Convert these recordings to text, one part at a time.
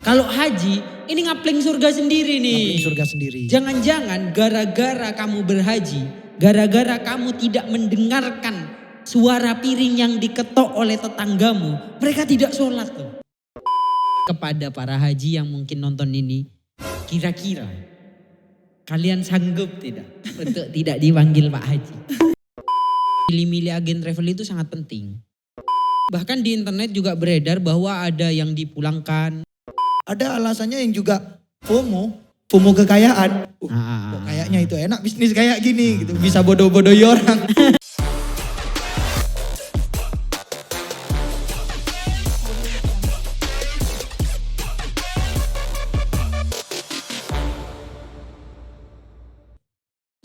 Kalau haji, ini ngapling surga sendiri nih. Ngapling surga sendiri. Jangan-jangan gara-gara kamu berhaji, gara-gara kamu tidak mendengarkan suara piring yang diketok oleh tetanggamu, mereka tidak sholat loh. Kepada para haji yang mungkin nonton ini, kira-kira kalian sanggup tidak untuk tidak dipanggil Pak Haji? Milih-milih agen travel itu sangat penting. Bahkan di internet juga beredar bahwa ada yang dipulangkan. Ada alasannya yang juga FOMO kekayaan. Kok kayaknya itu enak bisnis kayak gini gitu, bisa bodoh-bodohi orang.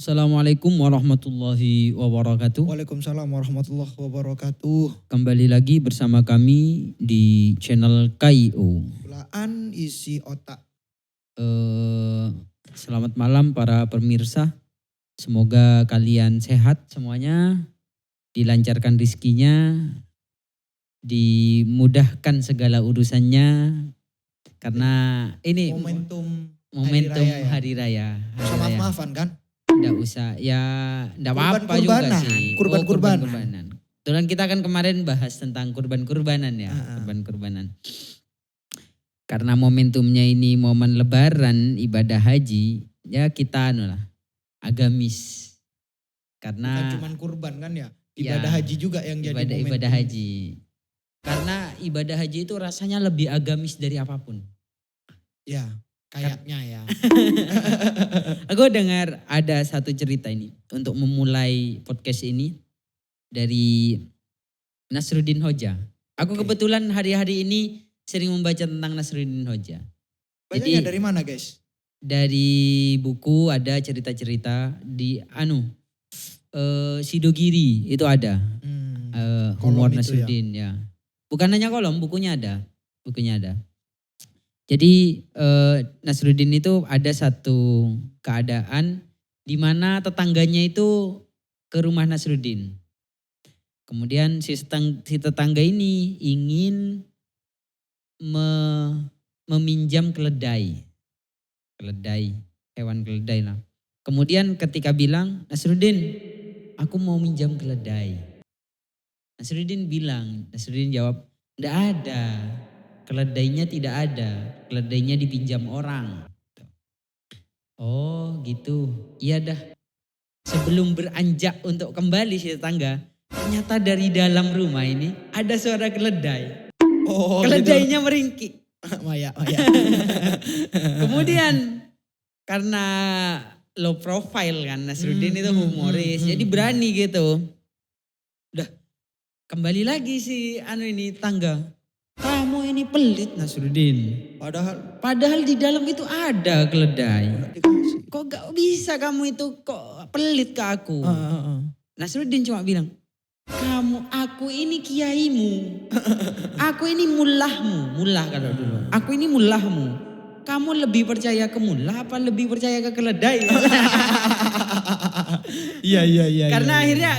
Assalamualaikum warahmatullahi wabarakatuh. Waalaikumsalam warahmatullahi wabarakatuh. Kembali lagi bersama kami di channel KIO. Bulaan isi otak. Selamat malam para pemirsa. Semoga kalian sehat semuanya, dilancarkan rizkinya, dimudahkan segala urusannya. Karena ini Momentum hari raya. Usah maaf-maafan kan? Nggak usah, ya nggak apa-apa juga sih. Kurban-kurbanan. Kebetulan kita kan kemarin bahas tentang kurban-kurbanan ya. Kurban-kurbanan. Karena momentumnya ini momen lebaran ibadah haji, ya kita agamis. Karena bukan cuman kurban kan ya, ibadah haji juga yang jadi momentum. Ibadah haji. Karena ibadah haji itu rasanya lebih agamis dari apapun. Ya, kayaknya ya. Aku dengar ada satu cerita ini untuk memulai podcast ini dari Nasruddin Hoja. Aku kebetulan hari-hari ini sering membaca tentang Nasruddin Hoja. Bacanya dari mana guys? Dari buku ada cerita-cerita di Sidogiri itu ada. Humor Nasruddin ya. Bukan hanya kolom, bukunya ada. Jadi Nasruddin itu ada satu keadaan di mana tetangganya itu ke rumah Nasruddin. Kemudian si tetangga ini ingin meminjam keledai, hewan keledai lah. Kemudian ketika bilang, Nasruddin, aku mau minjam keledai. Nasruddin jawab, enggak ada. Keledainya tidak ada, keledainya dipinjam orang. Oh gitu, iya dah. Sebelum beranjak untuk kembali si tetangga, ternyata dari dalam rumah ini ada suara keledai. Keledainya gitu. Meringkik. Maya. Kemudian karena low profile kan, Nasruddin itu humoris, jadi berani gitu. Udah kembali lagi si tangga. Kamu ini pelit Nasruddin. Padahal di dalam itu ada keledai. Kok gak bisa kamu itu kok pelit ke aku? Nasruddin cuma bilang, aku ini kiaimu. Aku ini mullahmu. Mullah kalau dulu. Aku ini mullahmu. Kamu lebih percaya ke mullah apa lebih percaya ke keledai? Iya.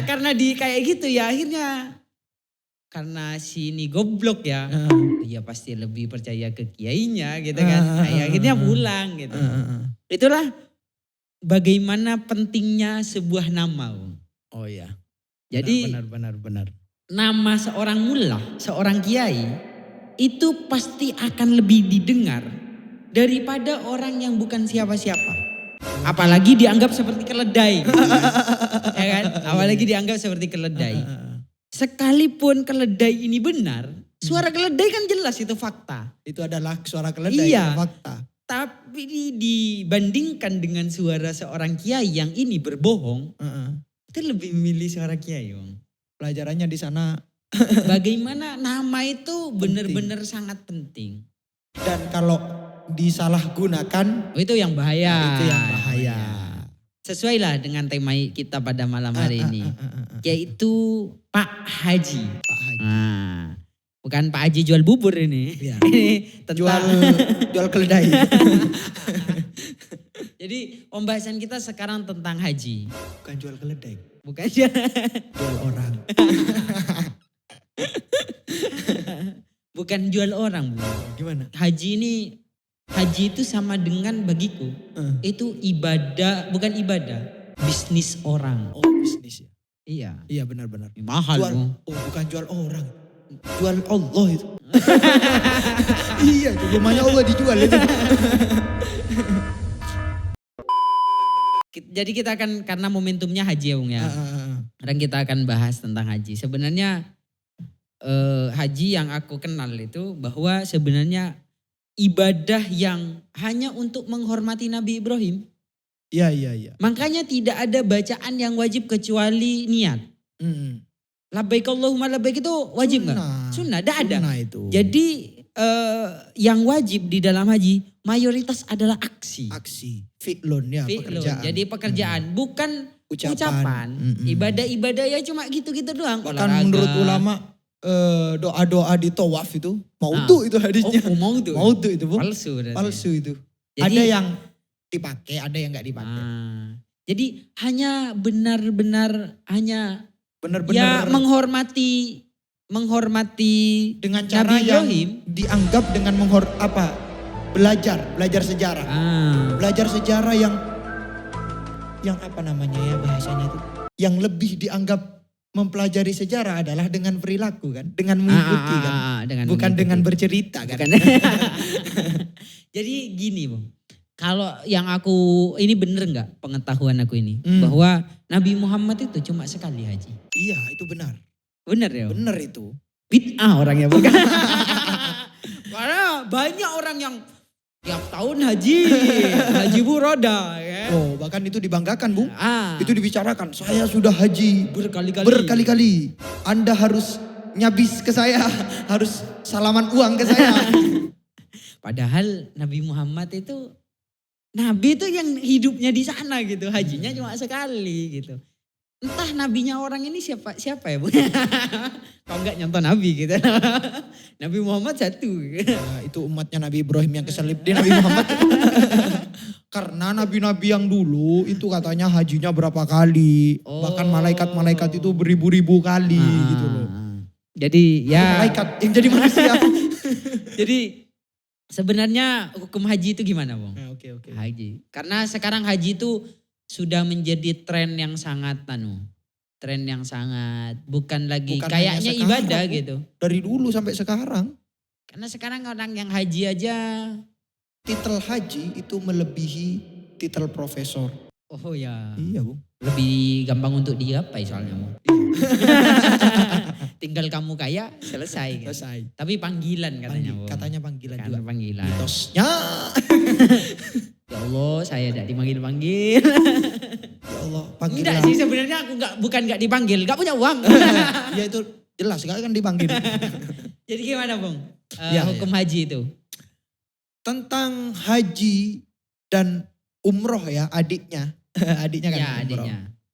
Karena di kayak gitu ya akhirnya. Karena si ini goblok ya, dia pasti lebih percaya ke kiainya gitu kan. Akhirnya pulang gitu. Itulah bagaimana pentingnya sebuah nama. Oh iya. Jadi benar. Nama seorang mullah, seorang kiai itu pasti akan lebih didengar daripada orang yang bukan siapa-siapa. Apalagi dianggap seperti keledai. Ya kan? Apalagi dianggap seperti keledai. Sekalipun keledai ini benar, suara keledai kan jelas itu fakta. Itu adalah suara keledai, iya, fakta. Tapi dibandingkan dengan suara seorang kiai yang ini berbohong, itu lebih memilih suara kiai. Pelajarannya di sana. Bagaimana nama itu benar-benar sangat penting. Dan kalau disalahgunakan, itu yang bahaya. Itu yang bahaya. Sesuai lah dengan tema kita pada malam hari ini. Yaitu Pak Haji. Bukan Pak Haji jual bubur ini. Ya. Ini tentang jual keledai. Jadi pembahasan kita sekarang tentang haji. Bukan jual keledai. Bukan jual orang. Bukan jual orang, Bu. Gimana? Haji ini haji itu sama dengan bagiku. Itu ibadah, bukan ibadah, bisnis orang. Oh bisnis ya. Iya. Iya benar-benar. Mahal Jual, Bu. oh bukan jual orang. Jual Allah itu. Iya itu rumahnya Allah dijual itu. Jadi kita akan, karena momentumnya haji ya Bung ya. Sekarang kita akan bahas tentang haji. Sebenarnya haji yang aku kenal itu bahwa sebenarnya ibadah yang hanya untuk menghormati Nabi Ibrahim. Iya. Makanya tidak ada bacaan yang wajib kecuali niat. Labbaik Allahumma labbaik itu wajib nggak? Sunnah, tidak ada. Sunnah itu. Jadi yang wajib di dalam haji mayoritas adalah aksi. Aksi, fi'lun ya Fi'lun, pekerjaan. jadi pekerjaan, bukan Ucapan. ucapan. Ibadah-ibadah ya cuma gitu-gitu doang. Bahkan Olahraga. menurut ulama doa-doa di tawaf itu maudhu itu hadisnya. Oh, maudhu. Maudhu itu Bu. Palsu berarti. Palsu itu. Jadi- Ada yang dipakai, ada yang nggak dipakai. Jadi hanya benar-benar hanya Benar-benar ya menghormati dengan cara Nabi yang Ibrahim. dianggap dengan belajar sejarah. Belajar sejarah yang apa namanya ya bahasanya itu. Yang lebih dianggap mempelajari sejarah adalah dengan perilaku kan, dengan mengikuti kan. Bukan mengikuti. dengan bercerita kan. Bukan. Jadi gini Bung, kalau yang aku, ini bener nggak pengetahuan aku ini, bahwa Nabi Muhammad itu cuma sekali haji. Iya, itu benar. Bener ya Bung? Benar itu. Bid'ah orangnya bukan. Karena banyak orang yang tiap tahun haji buroda ya. Oh, bahkan itu dibanggakan Bu. Ah, Itu dibicarakan, saya sudah haji berkali-kali. Anda harus nyabis ke saya, harus salaman uang ke saya. Padahal Nabi Muhammad itu, Nabi itu yang hidupnya di sana gitu, hajinya cuma sekali gitu. Entah nabinya orang ini siapa ya Bu? Kalau enggak nyontoh Nabi gitu. Nabi Muhammad satu. Nah, itu umatnya Nabi Ibrahim yang keselip di Nabi Muhammad. Karena nabi-nabi yang dulu itu katanya hajinya berapa kali. Bahkan malaikat-malaikat itu beribu-ribu kali gitu loh. Jadi ya. Malaikat yang jadi manusia. Jadi sebenarnya hukum haji itu gimana Bung? Oke. Haji. Karena sekarang haji itu sudah menjadi tren yang sangat bukan lagi Bukan kayaknya hanya sekarang, ibadah Bu. gitu. Dari dulu sampai sekarang. Karena sekarang orang yang haji aja. Titel haji itu melebihi titel profesor. Oh ya. Iya Bu. Lebih gampang untuk digapai soalnya Bung. Tinggal kamu kaya selesai. Gitu. Selesai. Tapi panggilan katanya Bung. Katanya panggilan Kan juga. panggilan. Mitosnya. Ya Allah saya tidak dipanggil-panggil. Ya Allah panggilan. Enggak sih sebenarnya aku bukan gak dipanggil. Gak punya uang. Ya itu jelas gak kan dipanggil. Jadi gimana Bung? Hukum Ya. haji itu? Tentang haji dan umroh ya adiknya. Adiknya kan Ya umroh.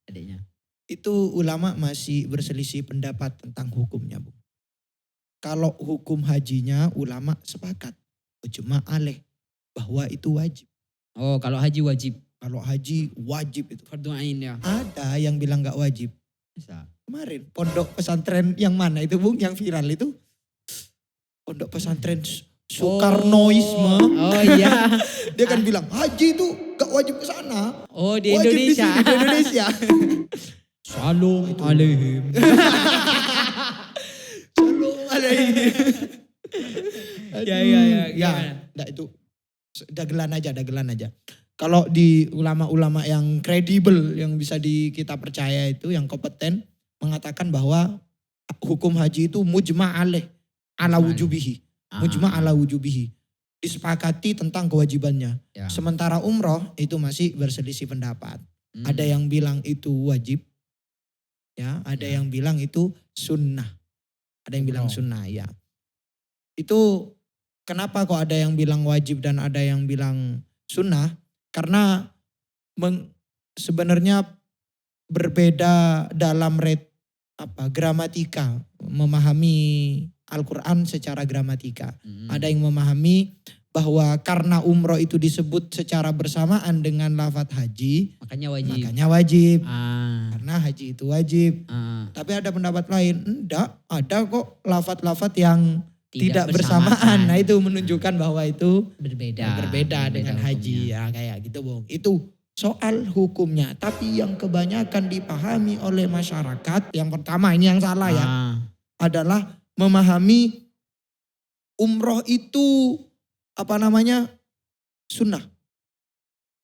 adiknya. Itu ulama masih berselisih pendapat tentang hukumnya Bu. Kalau hukum hajinya ulama sepakat. Ijma' alaih bahwa itu wajib. Oh kalau haji wajib. Kalau haji wajib itu. Fardu ain ya. Ada yang bilang gak wajib. Bisa. Kemarin pondok pesantren yang mana itu Bung yang viral itu? Pondok pesantren Soekarnoisme. Oh iya. Dia kan bilang haji itu gak wajib ke sana. Oh di Wajib Indonesia. Di sini, di Indonesia. Shalom alaihim. Shalom alaihim. Ya. Ya, enggak itu dagelan aja. Kalau di ulama-ulama yang kredibel yang bisa kita percaya itu yang kompeten mengatakan bahwa hukum haji itu mujma' alaih ala wujubihi. Mujma' ala wujubihi. Disepakati tentang kewajibannya. Ya. Sementara umroh itu masih berselisih pendapat. Ada yang bilang itu wajib. Ya, ada yang bilang itu sunnah. Ada yang bilang sunnah ya. Itu kenapa kok ada yang bilang wajib dan ada yang bilang sunnah? Karena sebenarnya berbeda dalam gramatika, memahami Al-Quran secara gramatika. Ada yang memahami bahwa karena umroh itu disebut secara bersamaan dengan lafadz haji, makanya wajib. Karena haji itu wajib. Tapi ada pendapat lain, enggak, ada kok lafadz-lafadz yang tidak bersamaan. Nah itu menunjukkan bahwa itu berbeda dengan haji ya kayak gitu Bung. Itu soal hukumnya. Tapi yang kebanyakan dipahami oleh masyarakat, yang pertama ini yang salah ya, adalah memahami umroh itu sunnah.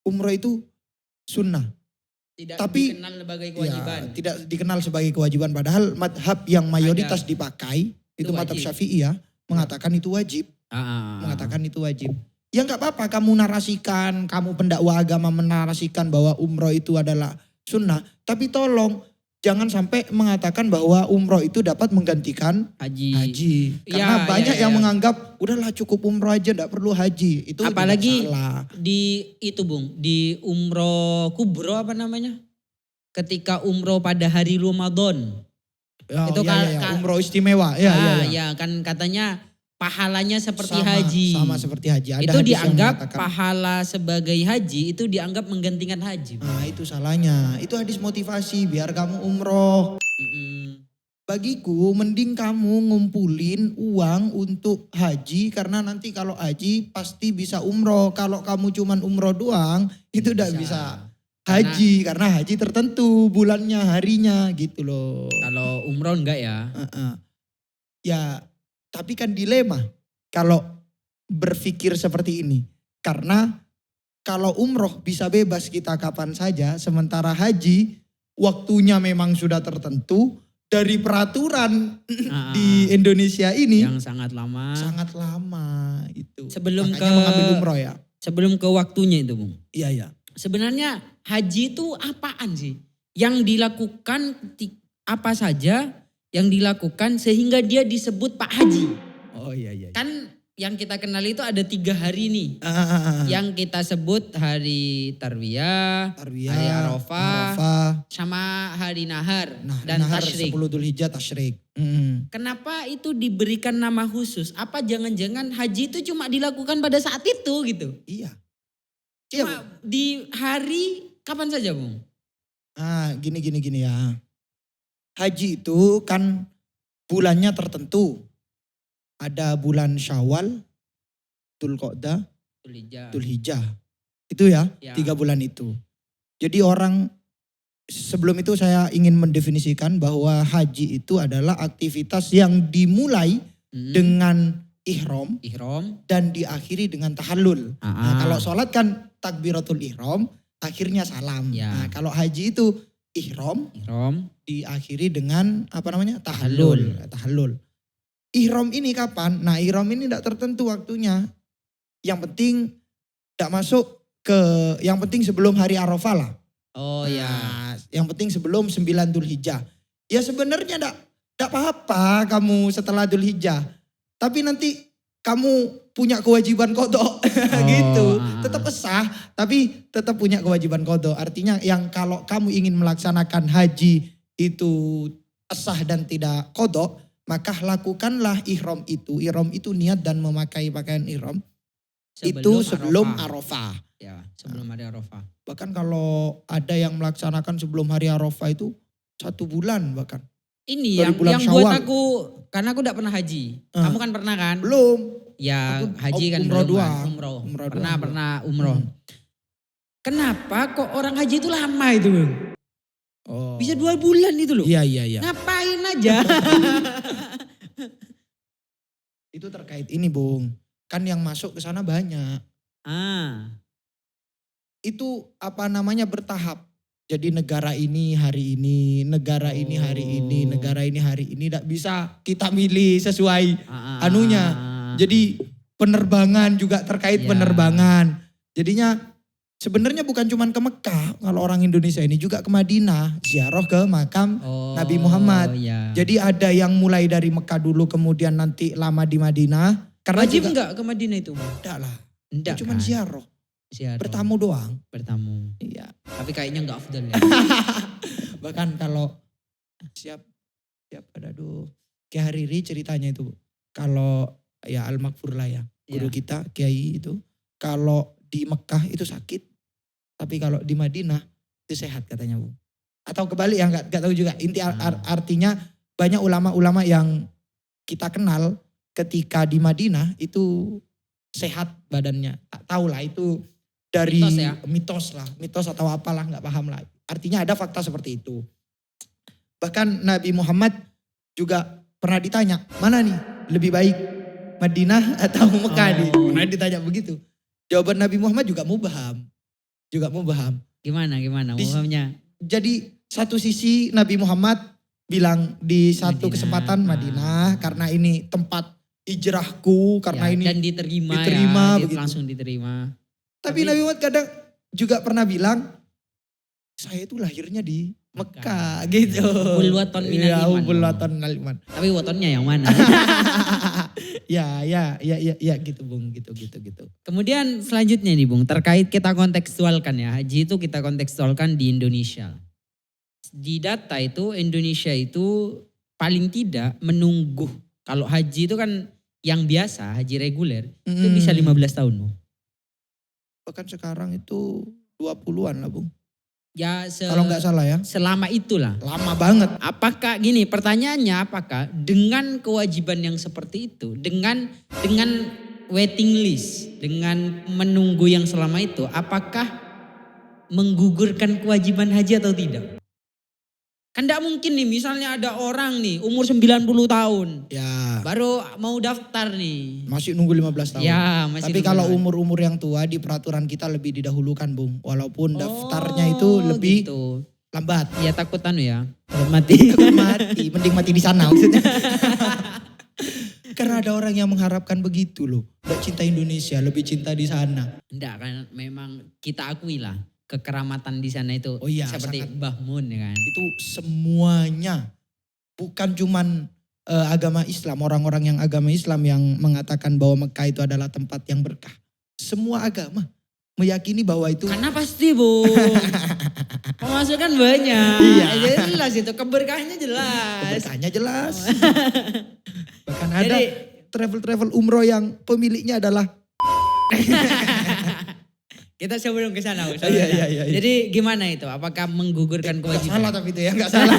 Umroh itu sunnah. Tidak Tapi dikenal sebagai kewajiban. Ya, tidak dikenal sebagai kewajiban. Padahal madhab yang mayoritas dipakai itu madhab Syafi'i ya, mengatakan itu wajib. Mengatakan itu wajib. Ya nggak apa-apa kamu narasikan, kamu pendakwah agama menarasikan bahwa umroh itu adalah sunnah. Tapi tolong jangan sampai mengatakan bahwa umroh itu dapat menggantikan haji. Karena banyak yang menganggap udahlah cukup umroh aja nggak perlu haji. Itu apalagi salah. Di umroh kubro apa namanya? Ketika umroh pada hari Ramadan. Itu umroh istimewa. Ya kan katanya pahalanya seperti haji. Sama seperti haji. Ada itu dianggap pahala sebagai haji itu dianggap menggantikan haji. Nah itu salahnya. Itu hadis motivasi biar kamu umroh. Bagiku mending kamu ngumpulin uang untuk haji. Karena nanti kalau haji pasti bisa umroh. Kalau kamu cuman umroh doang itu udah bisa haji. Karena haji tertentu bulannya, harinya gitu loh. Kalau umroh enggak ya? Ya tapi kan dilema kalau berpikir seperti ini. Karena kalau umroh bisa bebas kita kapan saja. Sementara haji waktunya memang sudah tertentu. Dari peraturan di Indonesia ini. Yang sangat lama. Sangat lama itu. Makanya mengambil umroh ya. Sebelum ke waktunya itu Bung. Iya. Sebenarnya haji itu apaan sih? Yang dilakukan apa saja yang dilakukan sehingga dia disebut Pak Haji. Oh iya. Kan yang kita kenal itu ada 3 hari nih. Yang kita sebut hari Tarwiyah, hari Arafah, sama hari Nahar dan Tasyrik. 10 Dzulhijjah Tasyrik. Kenapa itu diberikan nama khusus? Apa jangan-jangan haji itu cuma dilakukan pada saat itu gitu? Iya. Cuma di hari kapan saja Bung? Gini ya. Haji itu kan bulannya tertentu. Ada bulan Syawal, Dzulqa'dah, Dzulhijjah. Itu ya, 3 bulan itu. Jadi orang, sebelum itu saya ingin mendefinisikan bahwa haji itu adalah aktivitas yang dimulai dengan ihram dan diakhiri dengan tahallul. Nah, kalau sholat kan takbiratul ihram, akhirnya salam. Nah, kalau haji itu ihram diakhiri dengan tahallul. Ihram ini kapan? Nah ihram ini tidak tertentu waktunya. Yang penting tidak masuk yang penting sebelum hari Arafah lah. Oh ya. Yang penting sebelum 9 Dzulhijjah. Ya sebenarnya tidak apa-apa kamu setelah Dzulhijjah. Tapi nanti kamu punya kewajiban qadha gitu. Tetap sah tapi tetap punya kewajiban qadha. Artinya yang kalau kamu ingin melaksanakan haji itu sah dan tidak qadha, maka lakukanlah ihram itu. Ihram itu niat dan memakai pakaian ihram itu sebelum Arafah. Ya, sebelum hari Arafah. Bahkan kalau ada yang melaksanakan sebelum hari Arafah itu 1 bulan bahkan. Ini yang buat aku, karena aku tidak pernah haji. Kamu kan pernah kan? Belum. Ya aku haji kan umroh belum doang. Umroh. Pernah umroh. Kenapa kok orang haji itu lama itu Bang? Bisa 2 bulan itu loh. Iya. Ngapain aja? Itu terkait ini Bung. Kan yang masuk ke sana banyak. Itu bertahap. Jadi negara ini hari ini, negara ini hari ini, negara ini hari ini. Tidak bisa kita milih sesuai anunya. Jadi penerbangan juga terkait penerbangan. Jadinya sebenarnya bukan cuma ke Mekah, kalau orang Indonesia ini juga ke Madinah, ziarah ke makam Nabi Muhammad. Jadi ada yang mulai dari Mekah dulu kemudian nanti lama di Madinah. Karena wajib enggak ke Madinah itu? Enggak lah. Enggak cuma ziarah. Bertamu doang. Iya. Tapi kayaknya enggak afdal ya. Bahkan kalau siap Kiai Hariri ceritanya itu. Kalau ya Al-Makfur lah ya. Guru kita Kiai itu. Kalau di Mekah itu sakit. Tapi kalau di Madinah itu sehat katanya Bu. Atau kebalik ya gak tahu juga. Artinya banyak ulama-ulama yang kita kenal. ketika di Madinah itu sehat badannya. Tak tahu lah itu dari Mitos ya? mitos atau apalah nggak paham lah. Artinya ada fakta seperti itu. Bahkan Nabi Muhammad juga pernah ditanya, mana nih lebih baik Madinah atau Mekah nih? Oh. Pernah ditanya begitu. Jawaban Nabi Muhammad juga mubham. Gimana pemahamnya? Jadi satu sisi Nabi Muhammad bilang di satu Madinah. kesempatan Madinah karena ini tempat hijrahku, karena Ya, ini dan diterima begitu. langsung diterima. Tapi Nabi Muhammad kadang juga pernah bilang, saya itu lahirnya di Mekah gitu. Hubbul waton minal Ya, iman. hubbul waton minal iman. Tapi watonnya yang mana? ya gitu Bung, gitu. Kemudian selanjutnya nih Bung, terkait kita kontekstualkan ya, haji itu kita kontekstualkan di Indonesia. Di data itu Indonesia itu paling tidak menunggu, kalau haji itu kan yang biasa, haji reguler, itu bisa 15 tahun Bung. Bahkan sekarang itu 20-an lah Bung. Ya Kalau nggak salah ya. selama itulah. Lama banget. Apakah gini pertanyaannya, apakah dengan kewajiban yang seperti itu, dengan waiting list, dengan menunggu yang selama itu, apakah menggugurkan kewajiban haji atau tidak? Kan tidak mungkin nih misalnya ada orang nih umur 90 tahun Ya. baru mau daftar nih. Masih nunggu 15 tahun. Ya, masih Tapi nunggu kalau tahun. umur-umur yang tua di peraturan kita lebih didahulukan Bung. Walaupun daftarnya itu Oh, lebih gitu. lambat. Ya takut ya, takut mati. Takut mati, mending mati di sana maksudnya. Karena ada orang yang mengharapkan begitu loh. Gak cinta Indonesia, lebih cinta di sana. Enggak kan memang kita akui lah kekeramatan di sana itu Oh iya, seperti sangat. Mbah Mun ya kan. Itu semuanya. Bukan cuman agama Islam, orang-orang yang agama Islam yang mengatakan bahwa Mekah itu adalah tempat yang berkah. Semua agama meyakini bahwa itu. Karena pasti Bu. Pemasukan banyak. Iya. Jelas itu keberkahannya jelas. Keberkahannya jelas. Bahkan ada Jadi travel umroh yang pemiliknya adalah. kita sebelum ke sana. Iya. Jadi gimana itu? Apakah menggugurkan Gak kewajiban? salah tapi itu ya, gak salah.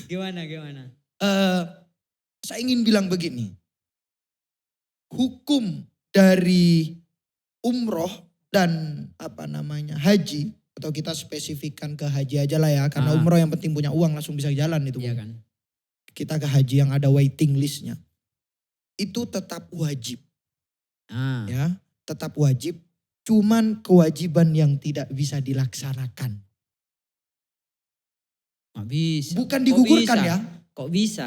Gimana? Saya ingin bilang begini. Hukum dari umroh dan haji, atau kita spesifikkan ke haji aja lah ya, karena umroh yang penting punya uang langsung bisa jalan itu. Iya kan. Kita ke haji yang ada waiting listnya. Itu tetap wajib ya, tetap wajib. Cuman kewajiban yang tidak bisa dilaksanakan. Nggak bisa. Bukan Kok digugurkan bisa? ya. Kok bisa?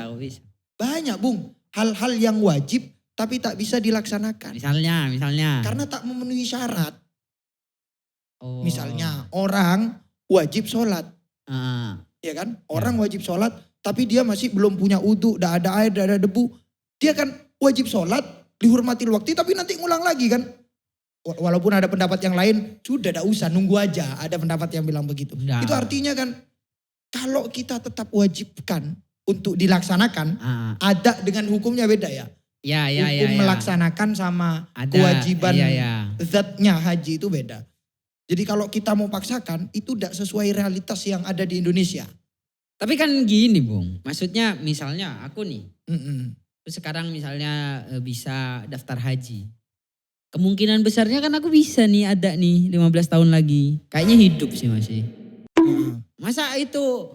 Banyak Bung, hal-hal yang wajib tapi tak bisa dilaksanakan. Misalnya. Karena tak memenuhi syarat. Oh. Misalnya orang wajib sholat. Ya kan? Orang wajib sholat tapi dia masih belum punya udhu, tidak ada air, tidak ada debu. Dia kan wajib sholat, dihormati waktu tapi nanti ngulang lagi kan. Walaupun ada pendapat yang lain, sudah tidak usah, nunggu aja. Ada pendapat yang bilang begitu. Nah. Itu artinya kan kalau kita tetap wajibkan untuk dilaksanakan, ada dengan hukumnya beda ya. Hukum melaksanakan sama ada, kewajiban iya. zatnya haji itu beda. Jadi kalau kita mau paksakan itu tidak sesuai realitas yang ada di Indonesia. Tapi kan gini Bung, maksudnya misalnya aku nih, terus sekarang misalnya bisa daftar haji. Kemungkinan besarnya kan aku bisa nih ada nih 15 tahun lagi. Kayaknya hidup sih masih. Masa itu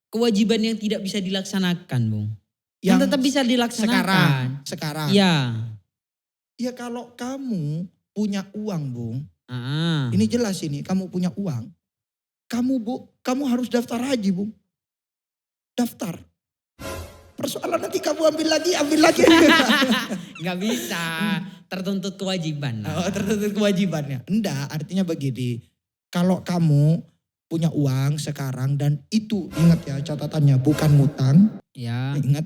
kewajiban yang tidak bisa dilaksanakan Bung? Yang tetap bisa dilaksanakan. Sekarang. Iya. Ya kalau kamu punya uang Bung. Ini jelas ini, kamu punya uang. Kamu harus daftar haji Bung. Daftar. Persoalan nanti kamu ambil lagi. Gak bisa, tertuntut kewajiban. Oh, tertuntut kewajibannya. Enggak, artinya begini. Kalau kamu punya uang sekarang dan itu ingat ya catatannya bukan ngutang. Ya. Ingat.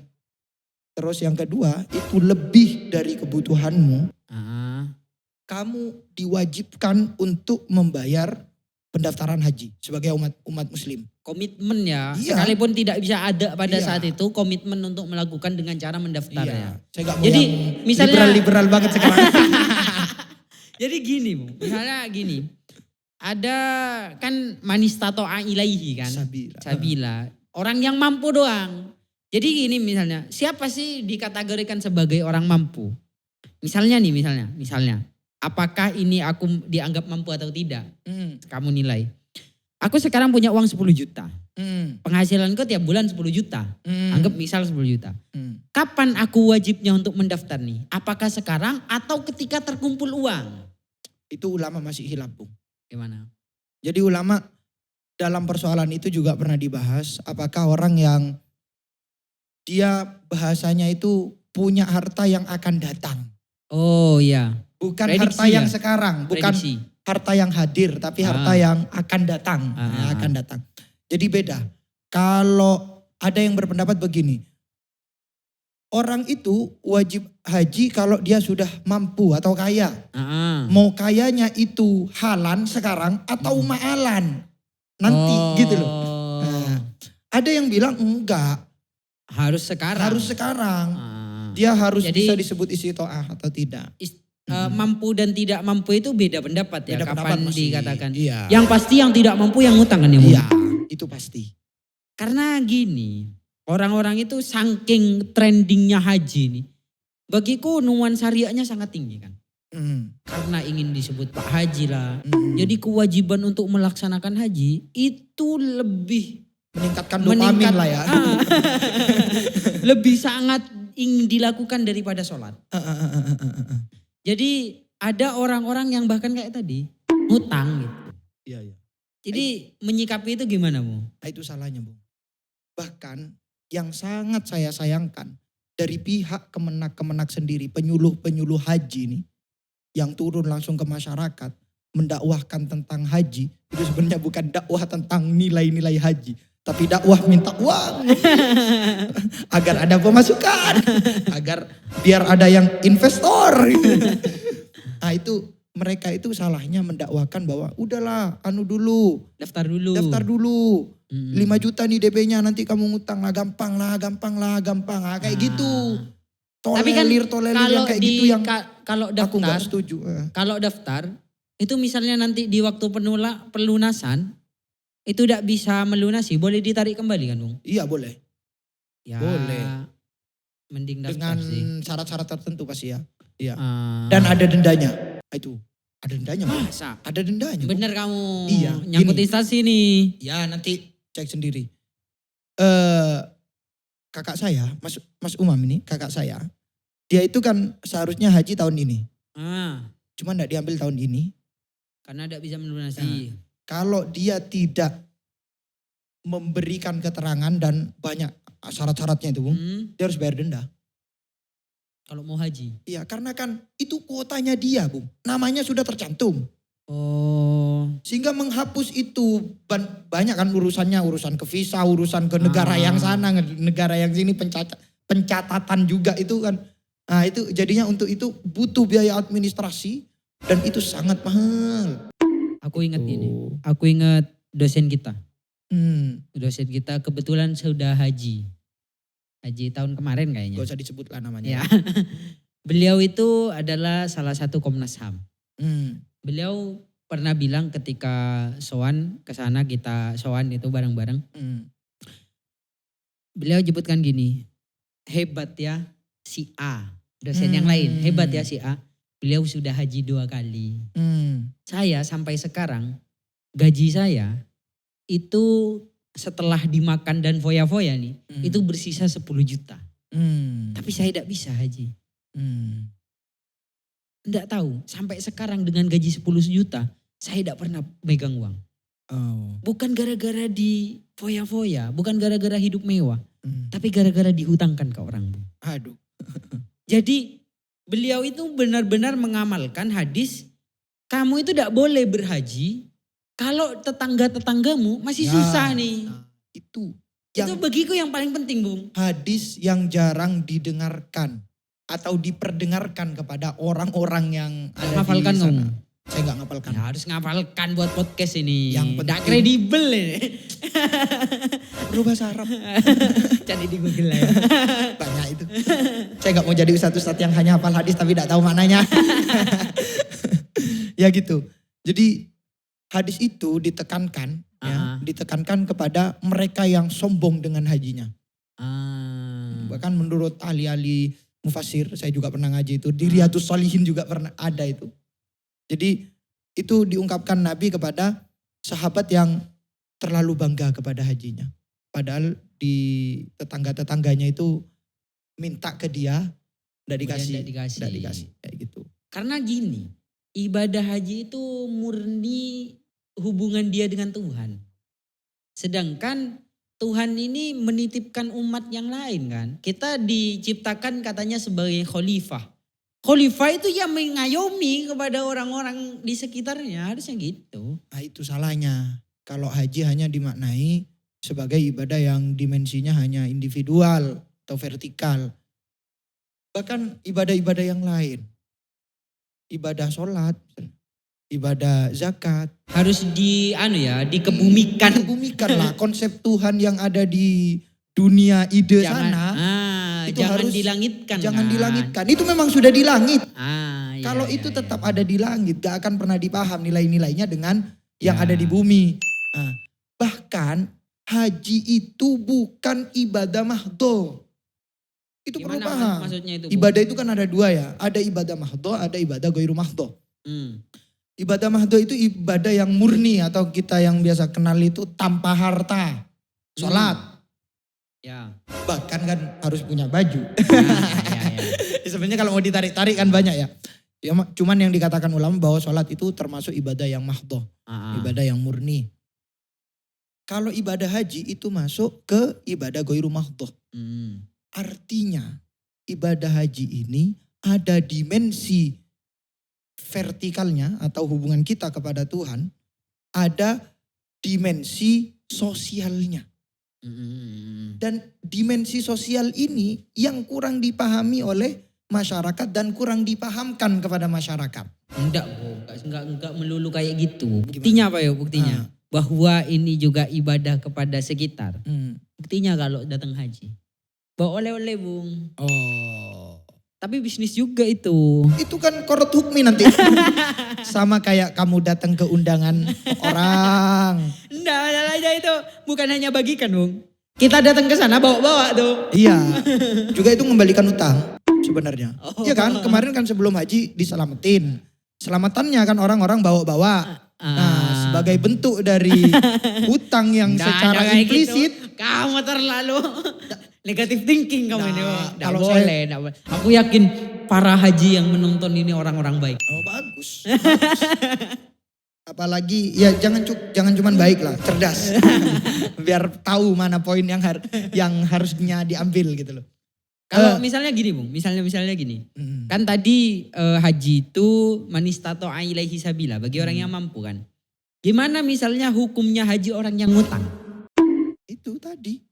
Terus yang kedua itu lebih dari kebutuhanmu. Kamu diwajibkan untuk membayar pendaftaran haji sebagai umat muslim. Komitmen ya, Iya. sekalipun tidak bisa ada pada Iya. saat itu, komitmen untuk melakukan dengan cara mendaftar ya. Saya gak mau Jadi, yang misalnya- liberal banget sekarang. Jadi gini Bu, misalnya gini, ada kan manis tato ilaihi kan, Sabila. sabila, orang yang mampu doang. Jadi gini misalnya, siapa sih dikategorikan sebagai orang mampu? Misalnya, apakah ini aku dianggap mampu atau tidak? Kamu nilai. Aku sekarang punya uang 10 juta. Penghasilanku tiap bulan 10 juta. Anggap misal 10 juta. Kapan aku wajibnya untuk mendaftar nih? Apakah sekarang atau ketika terkumpul uang? Itu ulama masih hilaf, Bung. Gimana? Jadi ulama dalam persoalan itu juga pernah dibahas. Apakah orang yang dia bahasanya itu punya harta yang akan datang. Oh iya. Bukan Prediksi harta yang ya? sekarang. Bukan Prediksi. harta yang hadir. Tapi harta yang akan datang. Akan datang. Jadi beda. Kalau ada yang berpendapat begini. Orang itu wajib haji kalau dia sudah mampu atau kaya. Mau kayanya itu halan sekarang atau maalan. Nanti gitu loh. Nah, ada yang bilang enggak. Harus sekarang. Harus sekarang. Dia harus Jadi, bisa disebut istiqoah atau tidak. Mampu dan tidak mampu itu beda pendapat ya. Beda Kapan pendapat masih. dikatakan. Iya. Yang pasti yang tidak mampu yang ngutang kan ya. Bu? Iya, itu pasti. Karena gini, orang-orang itu saking trendingnya haji nih. Bagiku nuansa syariahnya sangat tinggi kan. Karena ingin disebut Pak Haji lah. Jadi kewajiban untuk melaksanakan haji itu lebih Meningkatkan dopamin lah ya. Lebih sangat ingin dilakukan daripada sholat. Jadi ada orang-orang yang bahkan kayak tadi ngutang gitu. Iya, iya. Jadi menyikapi itu gimana Bu? Nah, itu salahnya, Bung. Bahkan yang sangat saya sayangkan dari pihak Kemenak sendiri, penyuluh haji nih yang turun langsung ke masyarakat mendakwahkan tentang haji, itu sebenarnya bukan dakwah tentang nilai-nilai haji, tapi dakwah minta uang agar ada pemasukan, agar biar ada yang investor. Nah, itu mereka itu salahnya mendakwakan bahwa udahlah Daftar dulu. 5 juta nih DP-nya, nanti kamu ngutang lah, gampang lah. Nah, kayak gitu. Tapi kan Tolelir yang kayak gitu yang kalau aku daftar, gak setuju. kalau daftar itu misalnya nanti di waktu pelunasan itu tidak bisa melunasi, boleh ditarik kembali kan Bung? Iya boleh. Ya, Boleh. mending daftar Dengan sih. syarat-syarat tertentu pasti ya. Iya. Ah. Dan ada dendanya. Itu. Ada dendanya. Bang. Masa? Ada dendanya. Bener kamu. Iya, Nyangkut gini. instansi nih. Ya nanti cek sendiri. Kakak saya, Mas Umam ini, kakak saya. Dia itu kan seharusnya haji tahun ini. Cuma enggak diambil tahun ini. Karena tidak bisa melunasi. Kalau dia tidak memberikan keterangan dan banyak syarat-syaratnya itu, Bung, dia harus bayar denda. Kalau mau haji. Iya, karena kan itu kuotanya dia, Bung. Namanya sudah tercantum. Oh. Sehingga menghapus itu banyak kan urusannya, urusan ke visa, urusan ke negara yang sana, negara yang sini, pencatatan juga itu kan. Nah, itu jadinya untuk itu butuh biaya administrasi dan itu sangat mahal. Aku ingat ini. Aku ingat dosen kita. Dosen kita kebetulan sudah haji. Haji tahun kemarin kayaknya. Gak usah disebut lah namanya. Ya. Beliau itu adalah salah satu Komnas HAM. Beliau pernah bilang ketika sowan ke sana, kita sowan itu bareng-bareng. Beliau sebutkan gini, hebat ya si A. Dosen yang lain, hebat ya si A. Beliau sudah haji 2 kali. Saya sampai sekarang gaji saya itu setelah dimakan dan foya-foya nih, itu bersisa 10 juta. Tapi saya tidak bisa haji. Tidak tahu, sampai sekarang dengan gaji 10 juta, saya tidak pernah megang uang. Bukan gara-gara di foya-foya, bukan gara-gara hidup mewah, tapi gara-gara dihutangkan ke orang. Aduh. Jadi beliau itu benar-benar mengamalkan hadis, kamu itu tidak boleh berhaji kalau tetangga-tetanggamu masih susah nih. Itu bagiku yang paling penting, Bung. Hadis yang jarang didengarkan atau diperdengarkan kepada orang-orang yang ada Ngapalkan di sana. kamu? Saya gak ngapalkan. Ya, harus ngapalkan buat podcast ini. Yang Tidak penting- kredibel ini. Berubah saraf. Cari di Google lah ya. Banyak itu. Saya gak mau jadi ustadz yang hanya hafal hadis tapi gak tahu maknanya. Ya gitu. Jadi hadis itu ditekankan, ya, ditekankan kepada mereka yang sombong dengan hajinya. Bahkan menurut ahli-ahli mufasir, saya juga pernah ngaji itu, di Riyadhus Shalihin juga pernah ada itu. Jadi itu diungkapkan Nabi kepada sahabat yang terlalu bangga kepada hajinya. Padahal di tetangga-tetangganya itu minta ke dia, tidak dikasih. Tidak dikasih, kayak gitu. Karena gini, ibadah haji itu murni hubungan dia dengan Tuhan. Sedangkan Tuhan ini menitipkan umat yang lain kan. Kita diciptakan katanya sebagai khalifah. Khalifah itu yang mengayomi kepada orang-orang di sekitarnya, harusnya gitu. Nah itu salahnya. Kalau haji hanya dimaknai sebagai ibadah yang dimensinya hanya individual atau vertikal. Bahkan ibadah-ibadah yang lain. Ibadah sholat, ibadah zakat. Harus dikebumikan. Dikebumikan lah konsep Tuhan yang ada di dunia ide sana. Itu jangan harus dilangitkan. Jangan dilangitkan. Itu memang sudah di langit. Kalau iya, itu tetap ada di langit, gak akan pernah dipaham nilai-nilainya dengan yang ada di bumi. Nah, bahkan haji itu bukan ibadah mahdoh. Itu perlu paham. Maksudnya itu, ibadah itu kan ada dua ya. Ada ibadah mahdoh, ada ibadah ghairu mahdoh. Ibadah mahdoh itu ibadah yang murni atau kita yang biasa kenal itu tanpa harta. Sholat. Ya. Bahkan kan harus punya baju. Ya. Sebenarnya kalau mau ditarik-tarik kan banyak ya. Cuman yang dikatakan ulama bahwa sholat itu termasuk ibadah yang mahdoh. Ibadah yang murni. Kalau ibadah haji itu masuk ke ibadah ghairu mahdoh. Artinya ibadah haji ini ada dimensi vertikalnya atau hubungan kita kepada Tuhan. Ada dimensi sosialnya. Dan dimensi sosial ini yang kurang dipahami oleh masyarakat dan kurang dipahamkan kepada masyarakat. Enggak melulu kayak gitu. Buktinya apa ya buktinya? Bahwa ini juga ibadah kepada sekitar. Buktinya kalau datang haji. Bawa oleh-oleh Bung. Tapi bisnis juga itu. Itu kan korot hukmi nanti. Sama kayak kamu datang ke undangan orang. Enggak, aja itu bukan hanya bagikan Bung. Kita datang ke sana bawa-bawa tuh. Iya, juga itu mengembalikan utang sebenarnya. Iya kan, kemarin kan sebelum haji diselamatin. Selamatannya kan orang-orang bawa-bawa. Nah, sebagai bentuk dari utang yang secara implisit. Gitu. Kamu terlalu negatif thinking kamu ini. Kalau boleh. Aku yakin para haji yang menonton ini orang-orang baik. Oh bagus. Apalagi ya jangan cuman baik lah, cerdas. Biar tahu mana poin yang harusnya diambil gitu loh. Kalau misalnya gini Bung, misalnya gini. Kan tadi haji itu manistato ilaihi sabila bagi orang yang mampu kan. Gimana misalnya hukumnya haji orang yang ngutang? Itu tadi.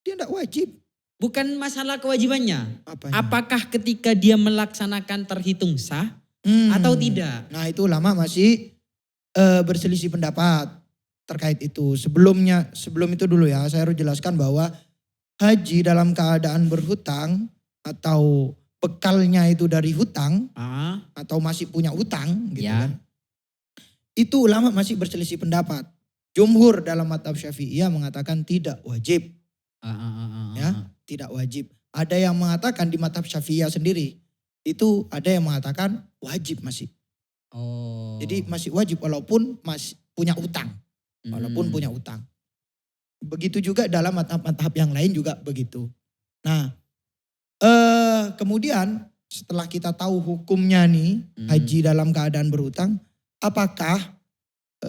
Dia enggak wajib. Bukan masalah kewajibannya. Apanya? Apakah ketika dia melaksanakan terhitung sah atau tidak? Nah itu ulama masih berselisih pendapat terkait itu. Sebelum itu dulu ya, saya harus jelaskan bahwa haji dalam keadaan berhutang atau bekalnya itu dari hutang atau masih punya utang gitu kan. Itu ulama masih berselisih pendapat. Jumhur dalam mazhab Syafi'iyah mengatakan tidak wajib. Ya, tidak wajib. Ada yang mengatakan di mazhab Syafi'iyah sendiri itu ada yang mengatakan wajib masih. Jadi masih wajib walaupun masih punya utang. Walaupun punya utang. Begitu juga dalam mazhab yang lain juga begitu. Nah, kemudian setelah kita tahu hukumnya nih haji dalam keadaan berhutang, apakah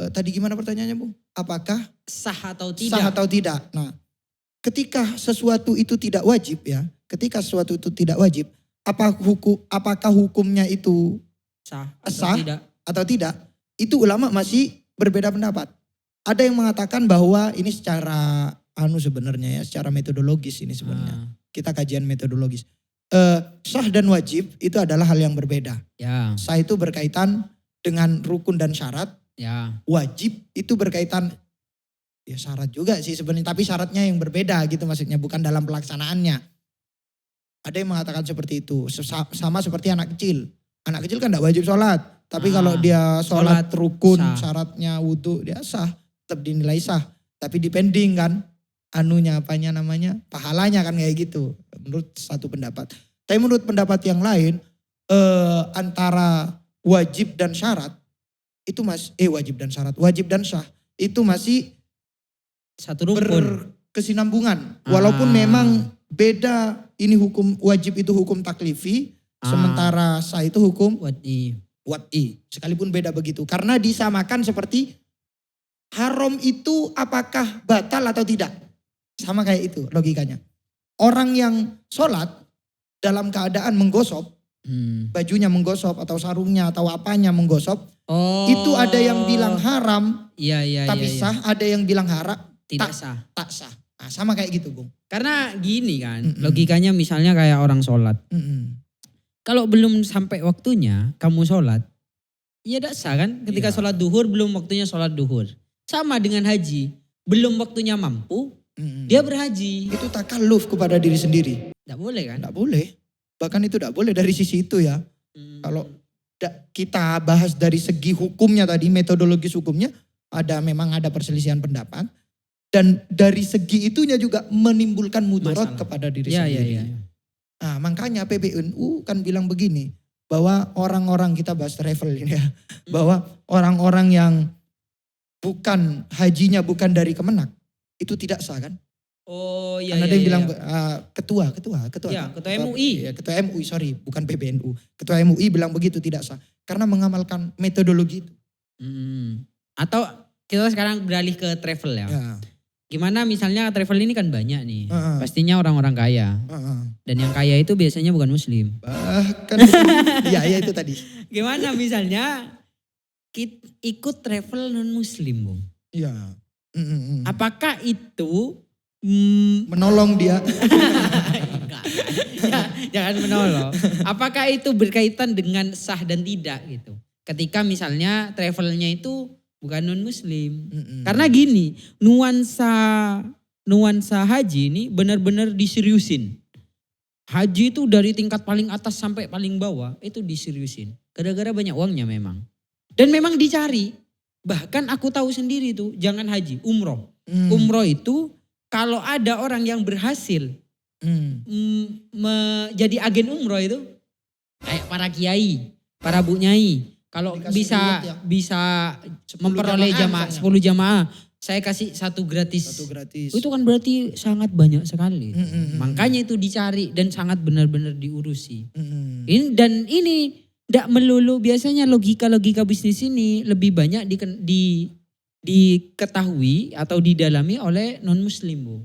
tadi gimana pertanyaannya Bu? Apakah sah atau tidak? Sah atau tidak? Nah, ketika sesuatu itu tidak wajib ya, ketika sesuatu itu tidak wajib, apakah hukumnya itu sah atau tidak? Itu ulama masih berbeda pendapat. Ada yang mengatakan bahwa ini secara sebenarnya ya, secara metodologis ini sebenarnya. Kita kajian metodologis. Sah dan wajib itu adalah hal yang berbeda. Ya. Sah itu berkaitan dengan rukun dan syarat. Ya. Wajib itu berkaitan ya syarat juga sih sebenarnya, tapi syaratnya yang berbeda gitu maksudnya, bukan dalam pelaksanaannya. Ada yang mengatakan seperti itu. Sama seperti anak kecil. Anak kecil kan tidak wajib sholat. Tapi kalau dia sholat rukun, syaratnya wudhu, dia sah. Tetap dinilai sah. Tapi depending kan. pahalanya kan kayak gitu. Menurut satu pendapat. Tapi menurut pendapat yang lain, antara wajib dan syarat itu wajib dan sah itu masih Satu rumpun. berkesinambungan. Walaupun memang beda, ini hukum wajib itu hukum taklifi, sementara sah itu hukum wat'i. Sekalipun beda begitu. Karena disamakan seperti haram itu apakah batal atau tidak. Sama kayak itu logikanya. Orang yang sholat dalam keadaan menggosok, bajunya menggosok atau sarungnya atau apanya menggosok, itu ada yang bilang haram, tapi sah, ada yang bilang tidak sah. Tak sah. Nah, sama kayak gitu, Bung. Karena gini kan, logikanya misalnya kayak orang sholat. Kalau belum sampai waktunya kamu sholat, ya tidak sah kan? Ketika sholat duhur belum waktunya sholat duhur. Sama dengan haji, belum waktunya mampu, dia berhaji. Itu takalluf kepada diri sendiri. Tidak boleh kan? Tidak boleh. Bahkan itu tidak boleh dari sisi itu ya. Kalau kita bahas dari segi hukumnya tadi, metodologis hukumnya, memang ada perselisihan pendapat. Dan dari segi itunya juga menimbulkan mudarat kepada diri sendiri. Nah, makanya PBNU kan bilang begini, bahwa orang-orang, kita bahas travel ini ya, bahwa orang-orang yang bukan hajinya bukan dari Kemenak, itu tidak sah kan? Oh iya. Karena ada yang bilang ketua MUI. Ketua MUI, sorry, bukan PBNU. Ketua MUI bilang begitu, tidak sah. Karena mengamalkan metodologi itu. Atau kita sekarang beralih ke travel ya. Gimana misalnya travel ini kan banyak nih. Pastinya orang-orang kaya. Dan yang kaya itu biasanya bukan muslim. Bahkan ya itu tadi. Gimana misalnya ikut travel non muslim, Bung? Iya. Apakah itu menolong dia? Jangan menolong. Apakah itu berkaitan dengan sah dan tidak gitu? Ketika misalnya travelnya itu bukan non muslim. Karena gini, nuansa haji ini benar-benar diseriusin. Haji itu dari tingkat paling atas sampai paling bawah itu diseriusin. Gara-gara banyak uangnya memang. Dan memang dicari. Bahkan aku tahu sendiri tuh, jangan haji, umroh. Umroh itu kalau ada orang yang berhasil jadi agen umroh itu, kayak para kiai, para bu nyai, kalau bisa memperoleh jamaah 10 jamaah, saya kasih satu gratis. Itu kan berarti sangat banyak sekali. Makanya itu dicari dan sangat benar-benar diurusi. Ini tidak melulu, biasanya logika bisnis ini lebih banyak diketahui atau didalami oleh non muslim, Bu.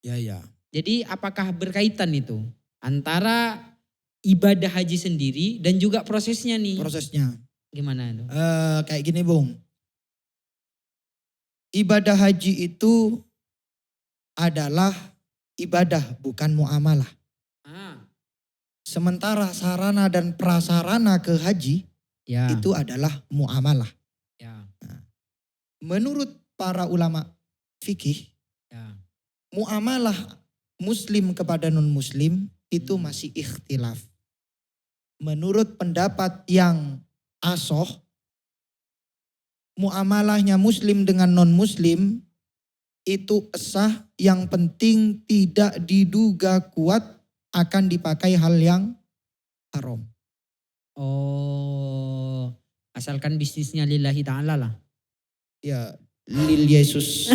Ya. Jadi apakah berkaitan itu antara ibadah haji sendiri dan juga prosesnya nih? Prosesnya. Gimana itu? Kayak gini, Bung. Ibadah haji itu adalah ibadah, bukan muamalah. Sementara sarana dan prasarana ke haji itu adalah muamalah. Nah, menurut para ulama fikih, muamalah muslim kepada non muslim itu masih ikhtilaf. Menurut pendapat yang asoh, muamalahnya muslim dengan non muslim itu sah, yang penting tidak diduga kuat akan dipakai hal yang haram. Oh, asalkan bisnisnya lillahi ta'ala lah. Ya, lil Yesus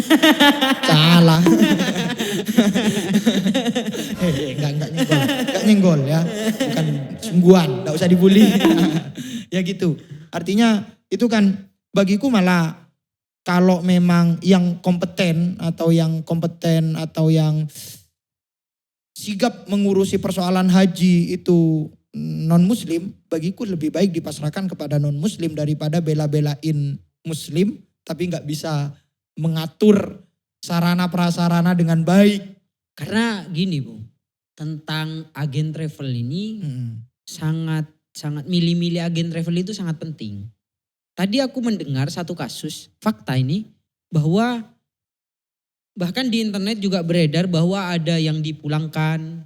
ta'ala. Enggak nyenggol ya. Bukan sungguhan, enggak usah dibully. Ya gitu. Artinya itu kan bagiku malah kalau memang yang kompeten atau yang sigap mengurusi persoalan haji itu non muslim, bagiku lebih baik dipasrahkan kepada non muslim daripada bela-belain muslim tapi nggak bisa mengatur sarana prasarana dengan baik. Karena gini, Bu, tentang agen travel ini sangat milih-milih agen travel itu sangat penting. Tadi aku mendengar satu kasus, fakta ini, bahwa bahkan di internet juga beredar bahwa ada yang dipulangkan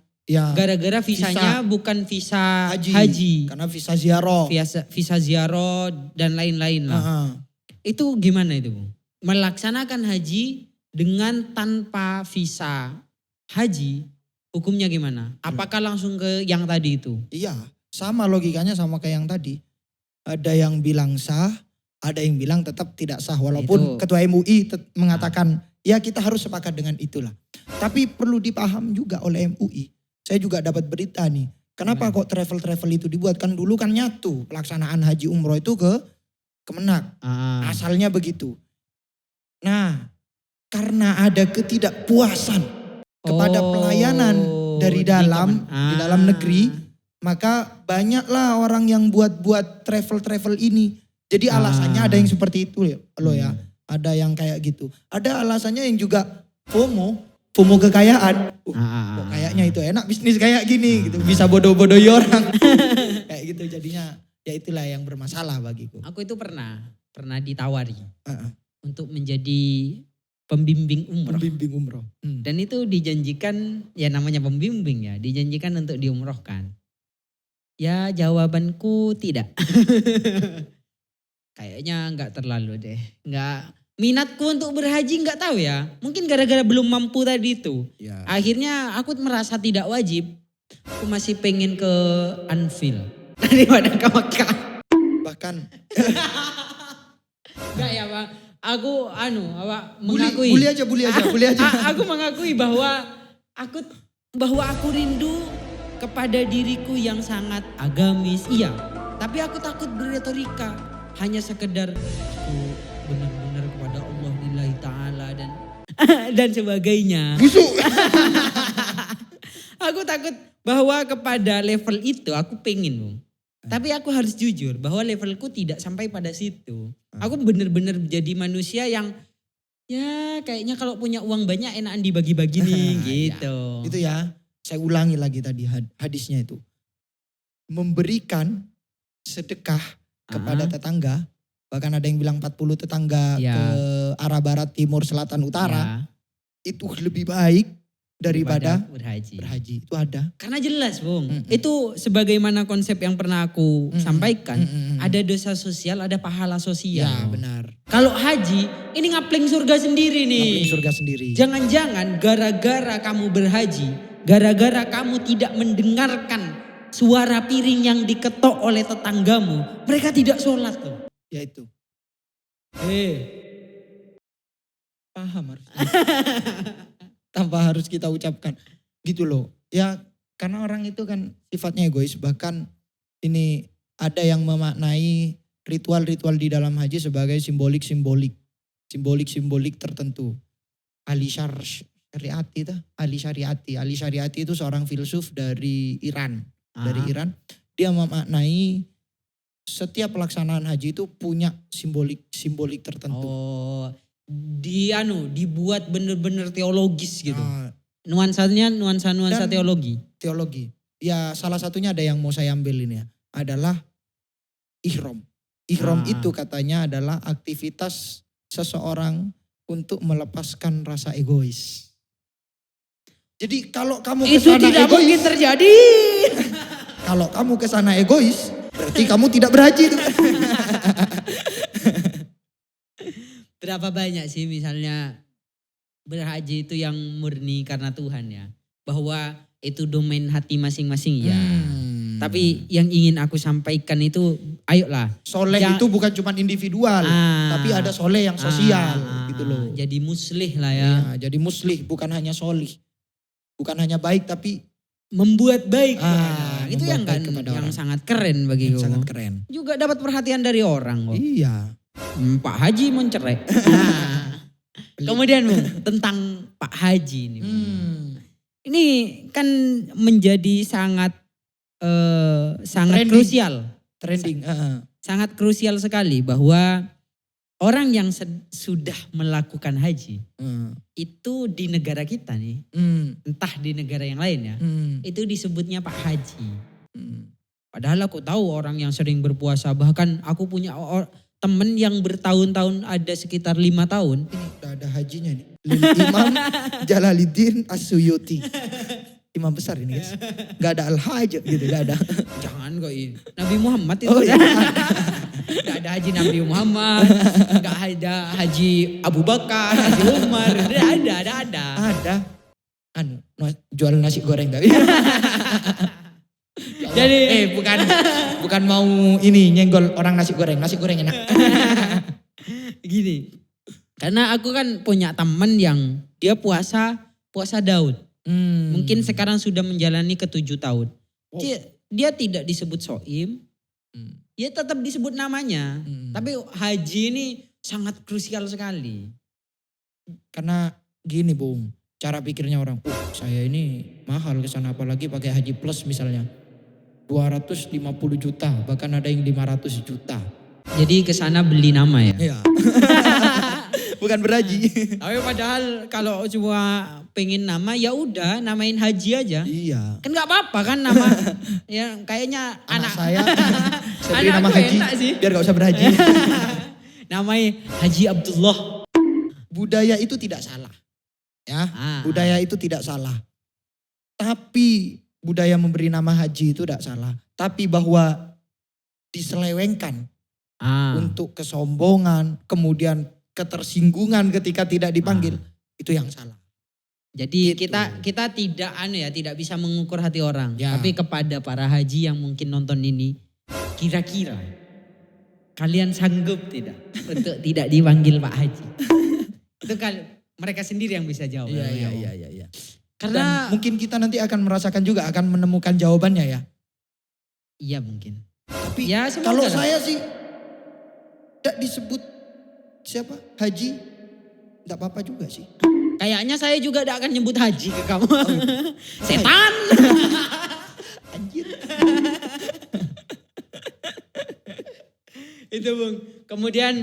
gara-gara visanya bukan visa haji. Karena visa ziarah. Visa ziarah dan lain-lain lah. Itu gimana itu, Bu? Melaksanakan haji dengan tanpa visa haji, hukumnya gimana? Apakah langsung ke yang tadi itu? Iya, sama logikanya sama kayak yang tadi. Ada yang bilang sah, ada yang bilang tetap tidak sah. Walaupun Itu. Ketua MUI mengatakan ya kita harus sepakat dengan itulah. Tapi perlu dipaham juga oleh MUI. Saya juga dapat berita nih. Kenapa kok travel-travel itu dibuat? Kan dulu kan nyatu pelaksanaan haji umroh itu ke Kemenak. Asalnya begitu. Nah, karena ada ketidakpuasan kepada pelayanan dari dalam, di dalam negeri, maka banyaklah orang yang buat travel-travel ini. Jadi alasannya ada yang seperti itu loh ya. Ada yang kayak gitu. Ada alasannya yang juga FOMO kekayaan. Kok kayaknya itu enak bisnis kayak gini gitu. Bisa bodoh-bodohi orang. Kayak gitu jadinya ya itulah yang bermasalah bagiku. Aku itu pernah ditawari untuk menjadi pembimbing umroh. Pembimbing umroh. Dan itu dijanjikan, ya namanya pembimbing ya, dijanjikan untuk diumrohkan. Ya jawabanku tidak. Kayaknya enggak terlalu deh. Enggak. Minatku untuk berhaji enggak tahu ya. Mungkin gara-gara belum mampu tadi itu. Ya. Akhirnya aku merasa tidak wajib. Aku masih pengen ke Anfield daripada ke Mekah. Bahkan Enggak ya Bang. Aku mengakui. bully aja. Aku mengakui bahwa aku rindu kepada diriku yang sangat agamis. Iya. Tapi aku takut berretorika. Hanya sekedar aku benar-benar kepada Allah lillahi ta'ala dan sebagainya. Busuk. Aku takut bahwa kepada level itu aku pengen Bung. Tapi aku harus jujur bahwa levelku tidak sampai pada situ. Aku benar-benar jadi manusia yang ya kayaknya kalau punya uang banyak enakan dibagi-bagi nih gitu. Itu ya, saya ulangi lagi tadi hadisnya itu. Memberikan sedekah kepada tetangga, bahkan ada yang bilang 40 tetangga ke arah barat, timur, selatan, utara, itu lebih baik daripada berhaji. Itu ada. Karena jelas Bung, itu sebagaimana konsep yang pernah aku sampaikan, ada dosa sosial, ada pahala sosial. Ya benar. Kalau haji, ini ngapling surga sendiri nih. Ngapling surga sendiri. Jangan-jangan gara-gara kamu berhaji, gara-gara kamu tidak mendengarkan suara piring yang diketok oleh tetanggamu, mereka tidak sholat tuh. Ya itu. Paham harus. Tanpa harus kita ucapkan. Gitu loh. Ya karena orang itu kan sifatnya egois. Bahkan ini ada yang memaknai ritual-ritual di dalam haji sebagai simbolik-simbolik tertentu. Ali Syariati itu seorang filsuf dari Iran. Dia memaknai setiap pelaksanaan haji itu punya simbolik tertentu. Oh, dibuat bener-bener teologis gitu. Nuansanya nuansa teologi. Ya salah satunya ada yang mau saya ambil ini ya. Adalah ihram. Ihram itu katanya adalah aktivitas seseorang untuk melepaskan rasa egois. Jadi kalau kamu itu tidak egois, mungkin terjadi. Kalau kamu kesana egois, berarti kamu tidak berhaji. Berapa banyak sih misalnya berhaji itu yang murni karena Tuhan ya. Bahwa itu domain hati masing-masing ya. Tapi yang ingin aku sampaikan itu ayolah. Soleh itu bukan cuma individual. Tapi ada soleh yang sosial gitu loh. Jadi muslih lah ya. Jadi muslih bukan hanya solih. Bukan hanya baik tapi membuat baik. Itu yang sangat keren bagiku. Sangat keren. Juga dapat perhatian dari orang kok. Iya. Pak Haji mencerai. Kemudian tentang Pak Haji ini. Ini kan menjadi sangat krusial. Trending. Sangat krusial sekali bahwa orang yang sudah melakukan haji itu di negara kita nih, entah di negara yang lain ya, itu disebutnya Pak Haji. Padahal aku tahu orang yang sering berpuasa, bahkan aku punya temen yang bertahun-tahun ada sekitar 5 tahun. Ini udah ada hajinya nih. Imam Jalaluddin As-Suyuti. Imam besar ini guys. Gak ada Al-Hajj gitu, gak ada. Jangan kok ini. Nabi Muhammad itu. Oh, iya. Nggak ada Haji Nabi Muhammad, nggak ada Haji Abu Bakar, Haji Umar, nggak ada. Ada. Jual nasi goreng tapi. Jadi bukan mau ini nyenggol orang nasi goreng enak. gini, karena aku kan punya teman yang dia puasa Daud. Mungkin sekarang sudah menjalani ke-7 tahun. Wow. Dia tidak disebut soim, dia tetap disebut namanya. Tapi haji ini sangat krusial sekali. Karena gini Bung, cara pikirnya orang, saya ini mahal kesana apalagi pakai haji plus misalnya. 250 juta, bahkan ada yang 500 juta. Jadi kesana beli nama ya? Iya. Bukan berhaji. Tapi padahal kalau cuma pengen nama ya udah namain haji aja. Iya. Kan nggak apa-apa kan nama ya kayaknya Anak saya beri nama anakku Haji enak sih. biar gak usah berhaji. Namanya Haji Abdullah. Budaya itu tidak salah. Ya, budaya itu tidak salah. Tapi budaya memberi nama haji itu tidak salah. Tapi bahwa diselewengkan untuk kesombongan, kemudian ketersinggungan ketika tidak dipanggil, itu yang salah. Jadi Gitu. kita tidak bisa mengukur hati orang. Ya. Tapi kepada para haji yang mungkin nonton ini, kira-kira kalian sanggup tidak untuk tidak dipanggil Pak Haji? Itu kan mereka sendiri yang bisa jawab. Iya. Karena Dan mungkin kita nanti akan merasakan juga, akan menemukan jawabannya ya. iya mungkin. Tapi Ya, semoga kalau lah. saya sih tidak disebut siapa haji, tidak apa-apa juga sih. Kayaknya saya juga tidak akan nyebut haji ke kamu. Setan. Anjir. Itu Bung. Kemudian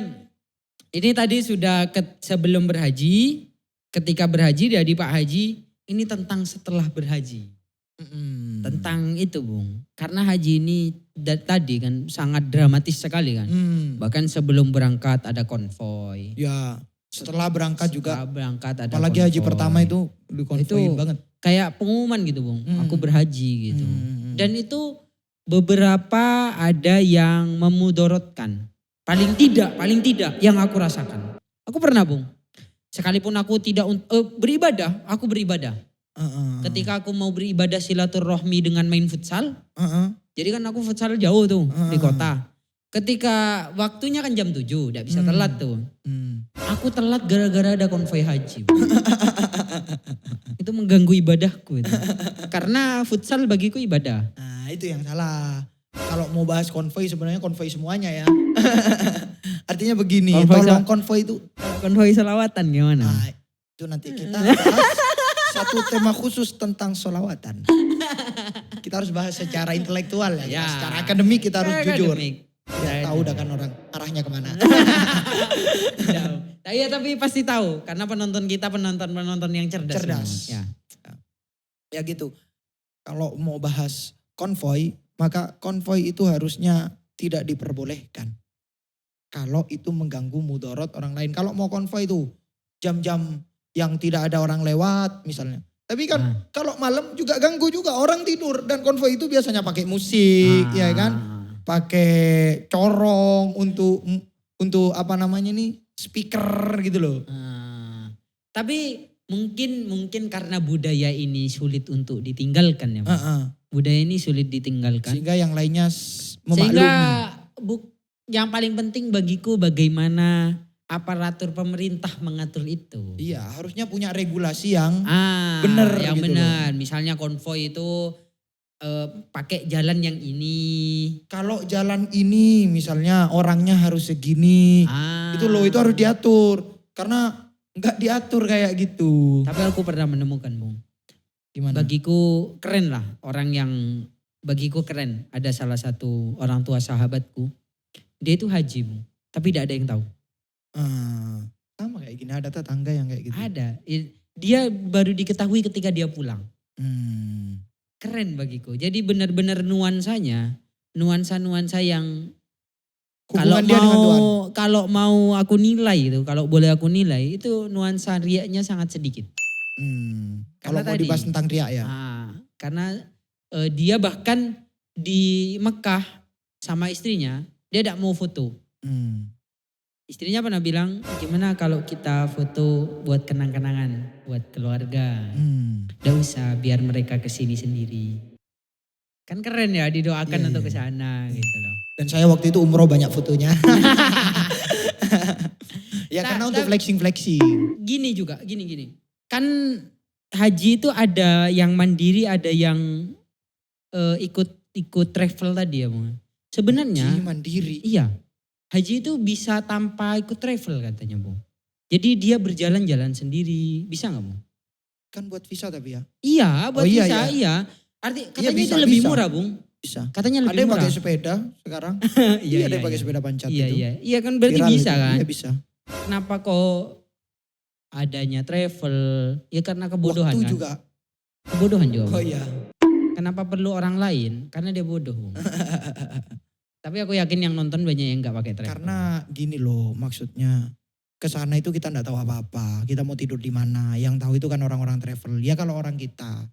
ini tadi sudah sebelum berhaji, ketika berhaji jadi Pak Haji, ini tentang setelah berhaji. Tentang itu Bung. Karena haji ini tadi kan sangat dramatis sekali kan. Bahkan sebelum berangkat ada konvoy. Ya, setelah berangkat juga. Setelah berangkat ada Apalagi haji konvoy. pertama itu dikonvoin Itu banget. Kayak pengumuman gitu Bung. Aku berhaji gitu. Dan itu beberapa ada yang memudorotkan. Paling tidak yang aku rasakan. Aku pernah Bung. Sekalipun aku tidak beribadah, aku beribadah. Ketika aku mau beribadah silaturahmi dengan main futsal. Jadi kan aku futsal jauh tuh di kota. Ketika waktunya kan jam 7, tidak bisa telat tuh. Aku telat gara-gara ada konvoy haji. Itu mengganggu ibadahku itu. Karena futsal bagiku ibadah. Nah itu yang salah. Kalau mau bahas konvoy sebenarnya konvoy semuanya ya. Artinya begini, tolong konvoy itu. Konvoy selawatan gimana? Nah, itu nanti kita bahas satu tema khusus tentang solawatan. Kita harus bahas secara intelektual ya. Ya. Secara akademik kita harus jujur. Akademik. Ya, tahu dah kan orang arahnya kemana. Tapi pasti tahu karena penonton kita penonton yang cerdas. Cerdas. Ya. Ya gitu. Kalau mau bahas konvoy, maka konvoy itu harusnya tidak diperbolehkan. Kalau itu mengganggu mudorot orang lain. Kalau mau konvoy itu jam-jam yang tidak ada orang lewat misalnya. Tapi kan kalau malam juga ganggu juga orang tidur. Dan konvoy itu biasanya pakai musik ya kan. Pakai corong untuk apa namanya nih speaker gitu loh. Tapi mungkin karena budaya ini sulit untuk ditinggalkan ya. Budaya ini sulit ditinggalkan. Sehingga yang lainnya memaklumi. Sehingga yang paling penting bagiku bagaimana aparatur pemerintah mengatur itu. Iya, harusnya punya regulasi yang benar gitu benar. Misalnya konvoy itu pakai jalan yang ini. Kalau jalan ini misalnya orangnya harus segini. Itu loh, itu harus diatur. Karena enggak diatur kayak gitu. Tapi aku pernah menemukan Bung. Gimana? Bagiku keren lah orang yang bagiku keren. Ada salah satu orang tua sahabatku. Dia itu haji Bung. Tapi tidak ada yang tahu. Sama kayak gini, ada tetangga yang kayak gitu. Ada. Dia baru diketahui ketika dia pulang. Keren bagiku. Jadi benar-benar nuansa-nuansa yang Hubungan dia dengan Tuhan. kalau mau aku nilai itu, kalau boleh aku nilai itu nuansa riaknya sangat sedikit. Kalau mau tadi, dibahas tentang riak ya. Karena dia bahkan di Mekah sama istrinya Dia tidak mau foto. Hmm. Istrinya pernah bilang, gimana kalau kita foto buat kenang-kenangan, buat keluarga. Tidak usah, biar mereka kesini sendiri. Kan keren ya, didoakan untuk ke sana gitu loh. Dan saya waktu itu umroh banyak fotonya. Ya karena untuk flexing-flexing. Gini juga, gini. Kan haji itu ada yang mandiri, ada yang ikut travel tadi ya Bung. Sebenarnya Haji mandiri. iya, haji itu bisa tanpa ikut travel katanya Bung. Jadi dia berjalan-jalan sendiri, bisa gak Bung? Kan buat visa tapi ya. Iya, buat visa iya. Katanya bisa, itu lebih bisa. murah Bung. Bisa. Katanya Ada lebih yang murah. pakai sepeda sekarang. Iya, ada yang pakai sepeda pancat iya, itu. Iya kan berarti Viral bisa itu. kan. Iya bisa. Kenapa kok adanya travel? Ya karena kebodohan Waktu kan. juga. Kebodohan juga. Oh Bung. iya. Kenapa perlu orang lain? Karena dia bodoh. Bung. Tapi aku yakin yang nonton banyak yang gak pakai travel. Karena gini loh maksudnya. Ke sana itu kita enggak tahu apa-apa. Kita mau tidur di mana. Yang tahu itu kan orang-orang travel. Ya kalau orang kita.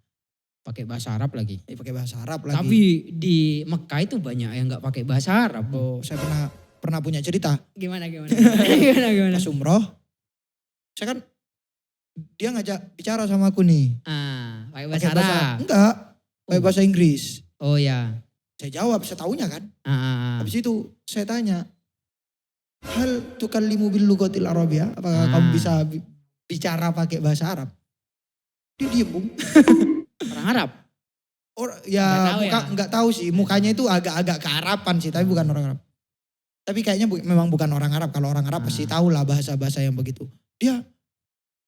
Pakai bahasa Arab lagi. Pakai bahasa Arab lagi. Tapi di Mekah itu banyak yang gak pakai bahasa Arab. Oh, saya pernah punya cerita. Gimana? Gimana? Pas umroh. Saya kan. Dia ngajak bicara sama aku nih. Pakai bahasa Arab. Enggak. Pakai bahasa Inggris. Oh ya. Saya jawab, saya tahunya kan. Habis itu saya tanya, hal tukallimu bil lughatil arabiyah? Apakah kamu bisa bicara pakai bahasa Arab? Dia diem Bung. Orang Arab? Enggak tahu sih, mukanya itu agak-agak kearapan sih, tapi bukan orang Arab. Tapi kayaknya memang bukan orang Arab. Kalau orang Arab pasti tahu lah bahasa-bahasa yang begitu. Dia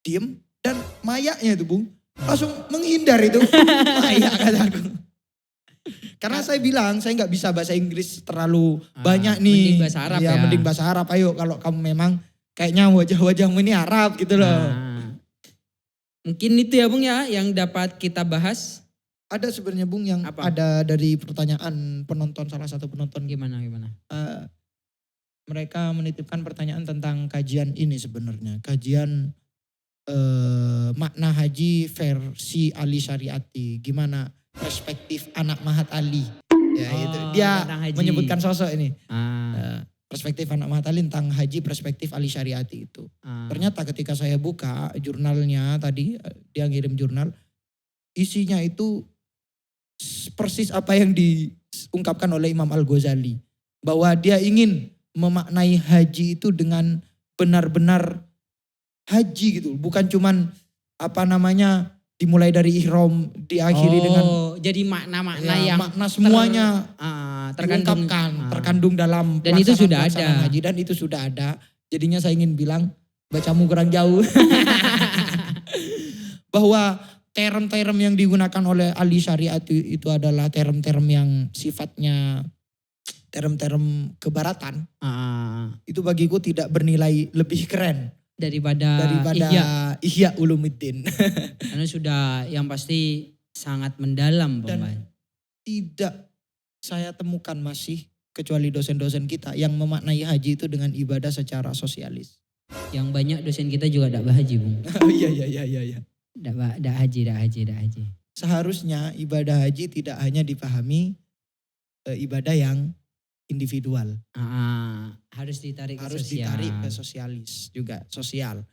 diem dan mayaknya itu Bung. Langsung menghindar itu. Mayak kataku. Karena saya bilang saya nggak bisa bahasa Inggris terlalu banyak nih. Mending bahasa Arab ya. Mending bahasa Arab. Ayo kalau kamu memang kayaknya wajah-wajahmu ini Arab gitu loh. Mungkin itu ya Bung ya yang dapat kita bahas. Ada sebenarnya Bung yang ada dari pertanyaan penonton, salah satu penonton. Gimana? Mereka menitipkan pertanyaan tentang kajian ini sebenarnya. Kajian makna haji versi Ali Syariati. Gimana perspektif anak Mahat Ali. Ya itu. Dia menyebutkan sosok ini. Perspektif anak Mahat Ali tentang haji perspektif Ali Syariati itu. Ternyata ketika saya buka jurnalnya tadi, dia ngirim jurnal. Isinya itu persis apa yang diungkapkan oleh Imam Al-Ghazali. Bahwa dia ingin memaknai haji itu dengan benar-benar haji gitu. Bukan cuman dimulai dari ihram, diakhiri dengan jadi makna-makna yang makna semuanya terkandung dalam dan itu sudah ada haji, dan itu sudah ada. Jadinya saya ingin bilang bacamu kurang jauh. Bahwa term-term yang digunakan oleh Ali Syariat itu adalah term-term yang sifatnya term-term kebaratan. Itu bagiku tidak bernilai lebih keren daripada Ihya Ulumuddin. Karena sudah yang pasti sangat mendalam. Dan tidak saya temukan masih kecuali dosen-dosen kita yang memaknai haji itu dengan ibadah secara sosialis. Yang banyak dosen kita juga tidak haji Bung. Iya. Tidak haji. Seharusnya ibadah haji tidak hanya dipahami ibadah yang individual. Harus ditarik ke sosialis juga, sosial.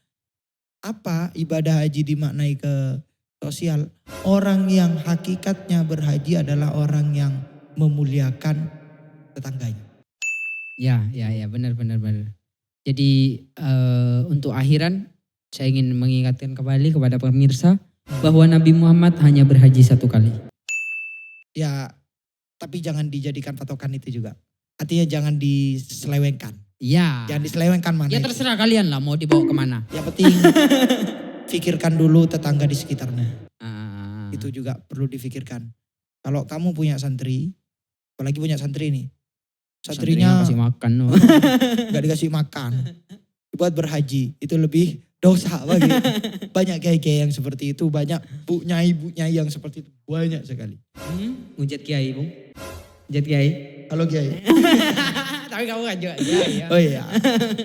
Apa ibadah haji dimaknai ke sosial? Orang yang hakikatnya berhaji adalah orang yang memuliakan tetangganya. Ya, benar. Jadi untuk akhiran saya ingin mengingatkan kembali kepada pemirsa bahwa Nabi Muhammad hanya berhaji satu kali. Ya, tapi jangan dijadikan patokan itu juga. Artinya jangan diselewengkan. Iya. Jangan diselewengkan mana. Ya terserah kalian lah mau dibawa kemana. Yang penting pikirkan dulu tetangga di sekitarnya. Itu juga perlu difikirkan. Kalau kamu punya santri, apalagi punya santri nih. Santrinya kasih makan. Gak dikasih makan. Buat berhaji itu lebih dosa bagi. Banyak kiai-kiai yang seperti itu. Banyak bu nyai yang seperti itu. Banyak sekali. Ujat kiai Bung. Ujat kiai. Halo kiai. Tapi kamu gak juga. Ya. Oh iya.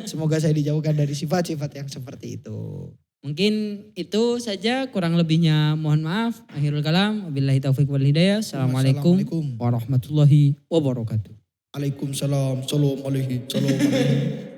Semoga saya dijauhkan dari sifat-sifat yang seperti itu. Mungkin itu saja, kurang lebihnya mohon maaf. Akhirul kalam. Wabillahi taufiq wal hidayah. Assalamualaikum warahmatullahi wabarakatuh. Waalaikumsalam, salam alaihi, salam alaihi.